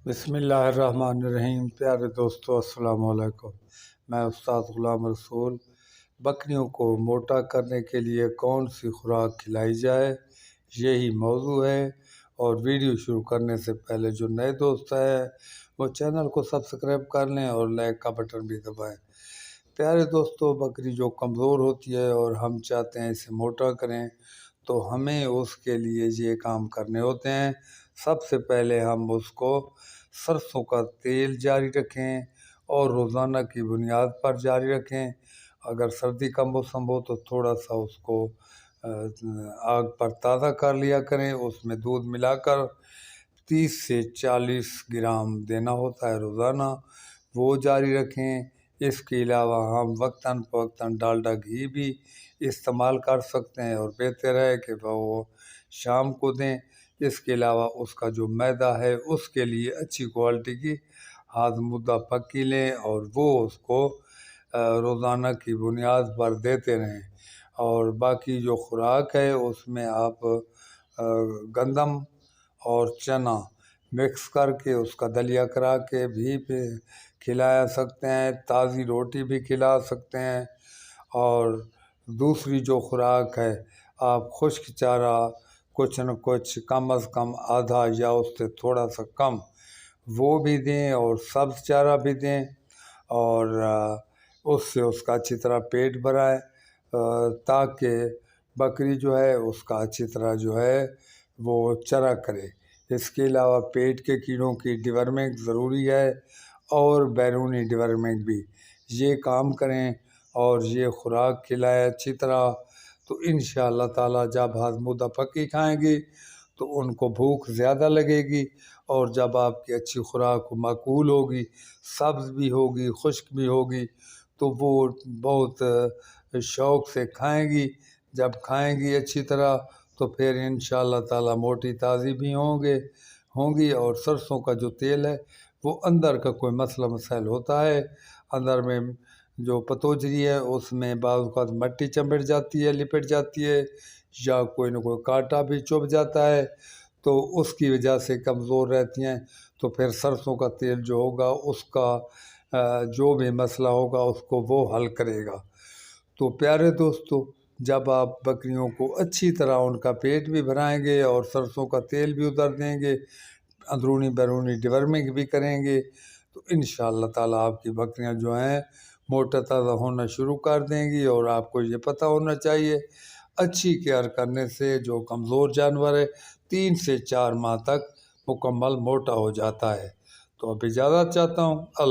बिस्मिल्लाहिर्रहमानिर्रहीम। प्यारे दोस्तों, अस्सलाम वालेकुम। मैं उस्ताद ग़ुलाम रसूल। बकरियों को मोटा करने के लिए कौन सी खुराक खिलाई जाए, यही मौजू है। और वीडियो शुरू करने से पहले जो नए दोस्त हैं वो चैनल को सब्सक्राइब कर लें और लाइक का बटन भी दबाएं। प्यारे दोस्तों, बकरी जो कमज़ोर होती है और हम चाहते हैं इसे मोटा करें, तो हमें उसके लिए ये काम करने होते हैं। सबसे पहले हम उसको सरसों का तेल जारी रखें और रोज़ाना की बुनियाद पर जारी रखें। अगर सर्दी का मौसम हो तो थोड़ा सा उसको आग पर ताज़ा कर लिया करें। उसमें दूध मिलाकर 30 से 40 ग्राम देना होता है रोज़ाना, वो जारी रखें। इसके अलावा हम वक्तन फ़वक्तन डालडा घी भी इस्तेमाल कर सकते हैं और बेहतर है कि वो शाम को दें। इसके अलावा उसका जो मैदा है उसके लिए अच्छी क्वालिटी की हाज़मुद्दा पक्की लें और वो उसको रोज़ाना की बुनियाद पर देते रहें। और बाकी जो खुराक है उसमें आप गंदम और चना मिक्स करके उसका दलिया करा के भी खिला सकते हैं, ताज़ी रोटी भी खिला सकते हैं। और दूसरी जो खुराक है, आप खुश्क चारा कुछ न कुछ कम अज़ कम आधा या उससे थोड़ा सा कम वो भी दें और सब्ज़ चारा भी दें, और उससे उसका अच्छी तरह पेट भराए, ताकि बकरी जो है उसका अच्छी तरह जो है वो चरा करे। इसके अलावा पेट के कीड़ों की डिवर्मिंग ज़रूरी है और बैरूनी डिवर्मिंग भी। ये काम करें और ये खुराक खिलाएं अच्छी तरह, तो इंशाअल्लाह ताला जब हाज़मुद्दा पक्की खाएंगी तो उनको भूख ज़्यादा लगेगी। और जब आपकी अच्छी खुराक माकूल होगी, सब्ज़ भी होगी, खुश्क भी होगी, तो वो बहुत शौक़ से खाएंगी। जब खाएंगी अच्छी तरह तो फिर इंशाअल्लाह ताला मोटी ताज़ी भी होंगी। और सरसों का जो तेल है वो अंदर का कोई मसला मसाइल होता है, अंदर में जो पतोजरी है उसमें बाज़ औक़ात मट्टी चमड़ जाती है, लिपट जाती है, या कोई न कोई कांटा भी चुभ जाता है, तो उसकी वजह से कमज़ोर रहती हैं। तो फिर सरसों का तेल जो होगा उसका जो भी मसला होगा उसको वो हल करेगा। तो प्यारे दोस्तों, जब आप बकरियों को अच्छी तरह उनका पेट भी भराएंगे और सरसों का तेल भी उधर देंगे, अंदरूनी बैरूनी डिवर्मिंग भी करेंगे, तो इंशाअल्लाह ताला आपकी बकरियां जो हैं मोटा ताज़ा होना शुरू कर देंगी। और आपको ये पता होना चाहिए, अच्छी केयर करने से जो कमज़ोर जानवर है 3 से 4 माह तक मुकम्मल मोटा हो जाता है। तो अब इजाज़त चाहता हूँ।